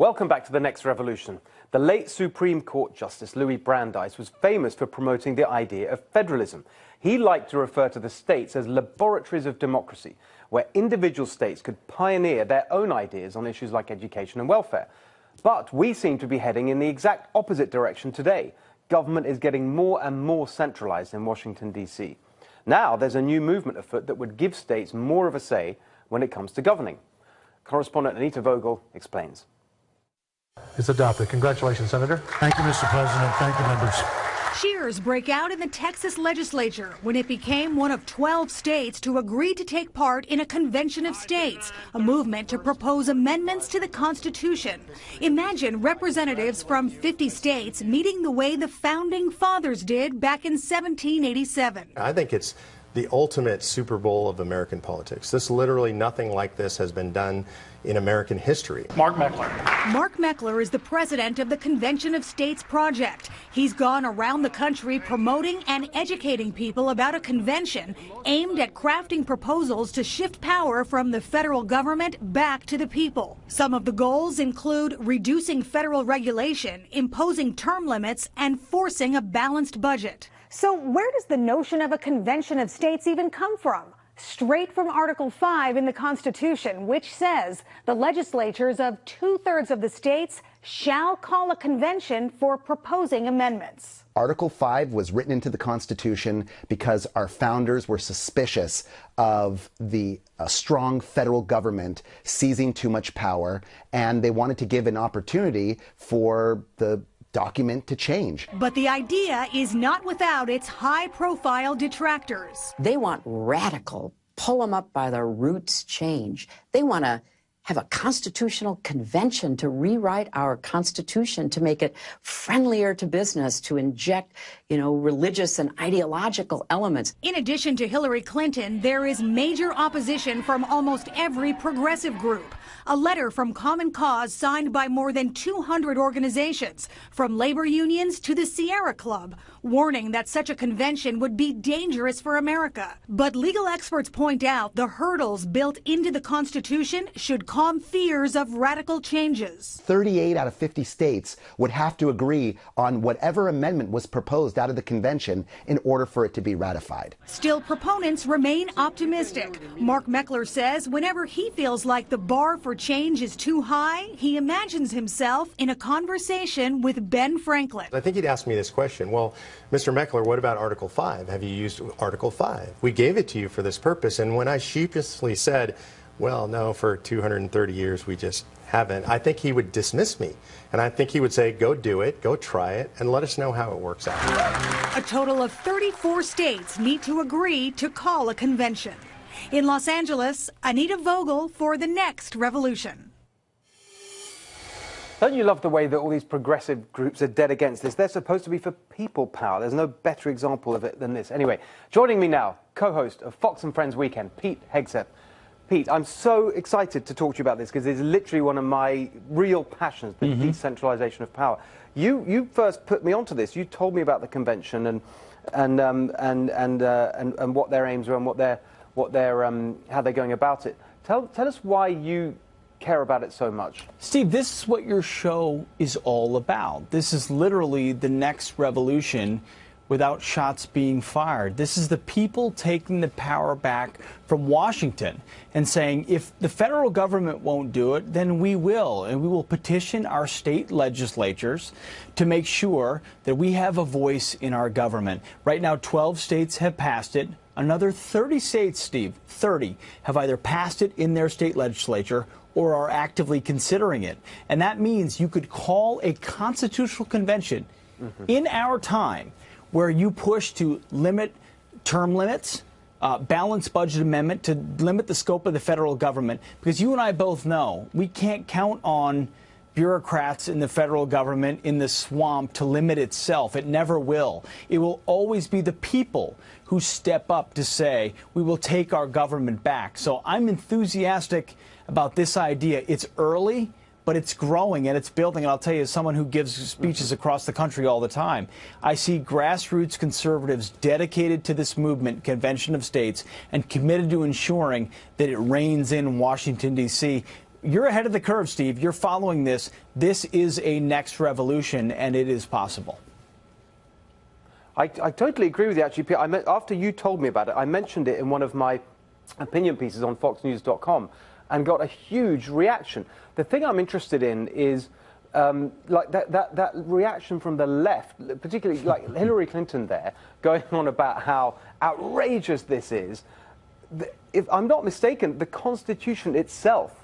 Welcome back to The Next Revolution. The late Supreme Court Justice Louis Brandeis was famous for promoting the idea of federalism. He liked to refer to the states as laboratories of democracy, where individual states could pioneer their own ideas on issues like education and welfare. But we seem to be heading in the exact opposite direction today. Government is getting more and more centralized in Washington, D.C. Now there's a new movement afoot that would give states more of a say when it comes to governing. Correspondent Anita Vogel explains. It's adopted. Congratulations, Senator. Thank you, Mr. President. Thank you, members. Cheers break out in the Texas legislature when it became one of 12 states to agree to take part in a convention of states, a movement to propose amendments to the Constitution. Imagine representatives from 50 states meeting the way the founding fathers did back in 1787. I think it's the ultimate Super Bowl of American politics. Literally nothing like this has been done in American history. Mark Meckler. Mark Meckler is the president of the Convention of States Project. He's gone around the country promoting and educating people about a convention aimed at crafting proposals to shift power from the federal government back to the people. Some of the goals include reducing federal regulation, imposing term limits, and forcing a balanced budget. So where does the notion of a convention of states even come from? Straight from Article 5 in the Constitution, which says the legislatures of 2/3 of the states shall call a convention for proposing amendments. Article 5 was written into the Constitution because our founders were suspicious of the strong federal government seizing too much power, and they wanted to give an opportunity for the document to change. But the idea is not without its high-profile detractors. They want radical, pull them up by the roots change. They want to have a constitutional convention to rewrite our Constitution to make it friendlier to business, to inject, religious and ideological elements. In addition to Hillary Clinton, there is major opposition from almost every progressive group. A letter from Common Cause signed by more than 200 organizations, from labor unions to the Sierra Club, warning that such a convention would be dangerous for America. But legal experts point out the hurdles built into the Constitution should calm fears of radical changes. 38 out of 50 states would have to agree on whatever amendment was proposed out of the convention in order for it to be ratified. Still, proponents remain optimistic. Mark Meckler says whenever he feels like the bar for change is too high, he imagines himself in a conversation with Ben Franklin. I think he'd ask me this question, well, Mr. Meckler, what about Article 5? Have you used Article 5? We gave it to you for this purpose, and when I sheepishly said, well, no, for 230 years we just haven't, I think he would dismiss me. And I think he would say, go do it, go try it, and let us know how it works out. A total of 34 states need to agree to call a convention. In Los Angeles, Anita Vogel for The Next Revolution. Don't you love the way that all these progressive groups are dead against this? They're supposed to be for people power. There's no better example of it than this. Anyway, joining me now, co-host of Fox & Friends Weekend, Pete Hegseth. Pete, I'm so excited to talk to you about this because it's literally one of my real passions, the decentralization of power. You first put me onto this. You told me about the convention and what their aims were and how they're going about it. Tell us why you care about it so much. Steve, this is what your show is all about. This is literally the next revolution without shots being fired. This is the people taking the power back from Washington and saying, if the federal government won't do it, then we will. And we will petition our state legislatures to make sure that we have a voice in our government. Right now, 12 states have passed it. Another 30 states, Steve, 30, have either passed it in their state legislature or are actively considering it. And that means you could call a constitutional convention in our time where you push to limit term limits, balanced budget amendment to limit the scope of the federal government, because you and I both know we can't count on bureaucrats in the federal government in the swamp to limit itself. It never will. It will always be the people who step up to say, we will take our government back. So I'm enthusiastic about this idea. It's early, but it's growing and it's building. And I'll tell you, as someone who gives speeches across the country all the time, I see grassroots conservatives dedicated to this movement, Convention of States, and committed to ensuring that it reigns in Washington, D.C. you're ahead of the curve, Steve. You're following this. This is a next revolution, and it is possible. I totally agree with you, actually, Pete. After you told me about it, I mentioned it in one of my opinion pieces on foxnews.com and got a huge reaction. The thing I'm interested in is like that reaction from the left, particularly like Hillary Clinton there, going on about how outrageous this is. If I'm not mistaken, the Constitution itself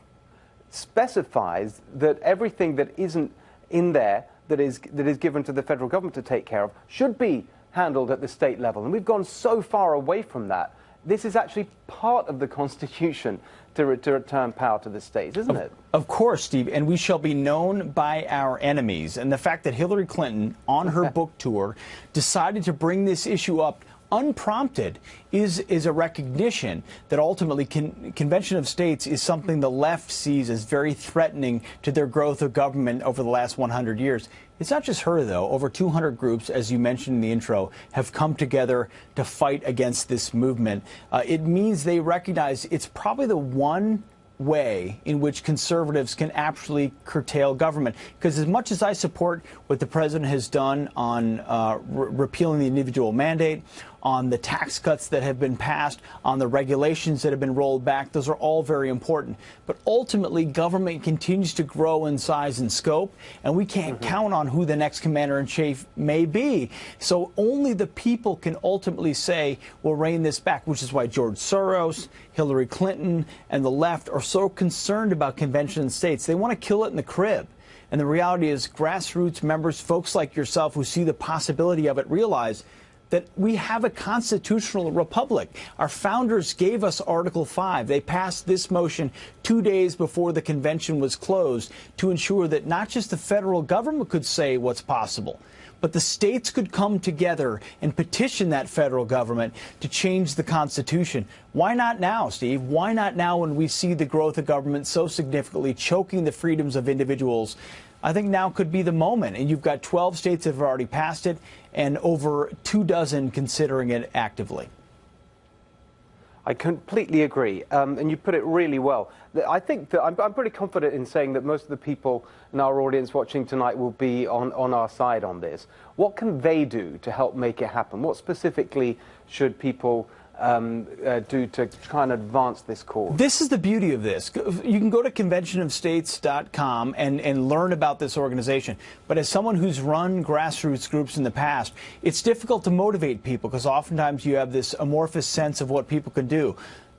specifies that everything that isn't in there that is given to the federal government to take care of should be handled at the state level. And we've gone so far away from that. This is actually part of the Constitution to return power to the states, isn't it? Of course, Steve, and we shall be known by our enemies. And the fact that Hillary Clinton, on her book tour, decided to bring this issue up unprompted is a recognition that ultimately Convention of States is something the left sees as very threatening to their growth of government over the last 100 years. It's not just her, though. Over 200 groups, as you mentioned in the intro, have come together to fight against this movement. It means they recognize it's probably the one way in which conservatives can actually curtail government. Because as much as I support what the president has done on repealing the individual mandate, on the tax cuts that have been passed, on the regulations that have been rolled back, those are all very important. But ultimately, government continues to grow in size and scope, and we can't count on who the next commander-in-chief may be. So only the people can ultimately say, we'll rein this back, which is why George Soros, Hillary Clinton, and the left are so concerned about Convention of States. They want to kill it in the crib. And the reality is grassroots members, folks like yourself who see the possibility of it, realize that we have a constitutional republic. Our founders gave us Article 5. They passed this motion 2 days before the convention was closed to ensure that not just the federal government could say what's possible, but the states could come together and petition that federal government to change the Constitution. Why not now, Steve? Why not now when we see the growth of government so significantly choking the freedoms of individuals? I think now could be the moment. And you've got 12 states that have already passed it and over 24 considering it actively. I completely agree, and you put it really well. I think that I'm pretty confident in saying that most of the people in our audience watching tonight will be on our side on this. What can they do to help make it happen? What specifically should people do to try and advance this cause? This is the beauty of this. You can go to conventionofstates.com and learn about this organization. But as someone who's run grassroots groups in the past, it's difficult to motivate people because oftentimes you have this amorphous sense of what people can do.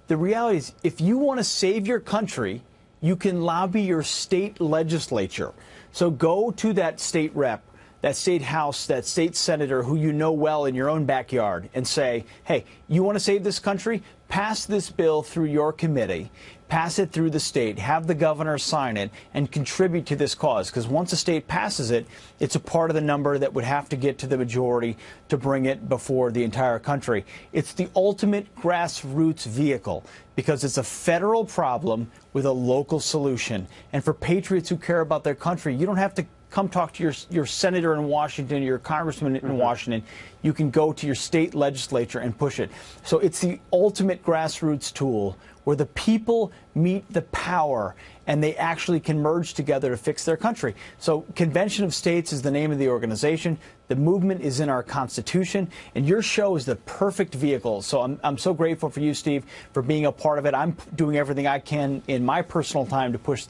The reality is, if you want to save your country, you can lobby your state legislature. So go to that state rep, that state house, that state senator who you know well in your own backyard and say, hey, you want to save this country? Pass this bill through your committee, pass it through the state, have the governor sign it, and contribute to this cause. Because once a state passes it, it's a part of the number that would have to get to the majority to bring it before the entire country. It's the ultimate grassroots vehicle because it's a federal problem with a local solution. And for patriots who care about their country, you don't have to come talk to your senator in Washington, your congressman in Washington. You can go to your state legislature and push it. So it's the ultimate grassroots tool where the people meet the power and they actually can merge together to fix their country. So Convention of States is the name of the organization. The movement is in our Constitution, and your show is the perfect vehicle. So I'm so grateful for you, Steve, for being a part of it. I'm doing everything I can in my personal time to push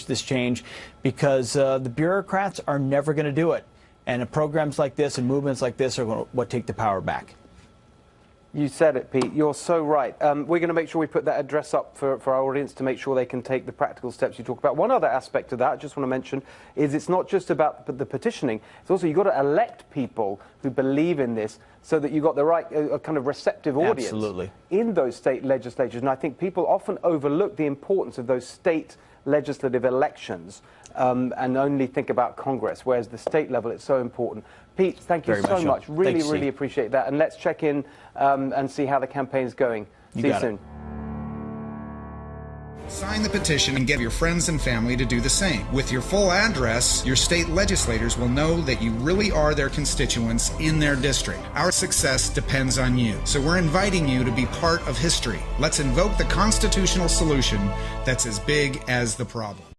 this change because the bureaucrats are never going to do it. And programs like this and movements like this are what take the power back. You said it, Pete. You're so right. We're going to make sure we put that address up for our audience to make sure they can take the practical steps you talk about. One other aspect of that I just want to mention is it's not just about the petitioning. It's also you've got to elect people who believe in this so that you've got the right kind of receptive audience in those state legislatures. And I think people often overlook the importance of those state legislative elections and only think about Congress, whereas the state level, it's so important. Pete, thank you so much. Really appreciate that. And let's check in and see how the campaign's going. See you soon. Sign the petition and get your friends and family to do the same. With your full address, your state legislators will know that you really are their constituents in their district. Our success depends on you. So we're inviting you to be part of history. Let's invoke the constitutional solution that's as big as the problem.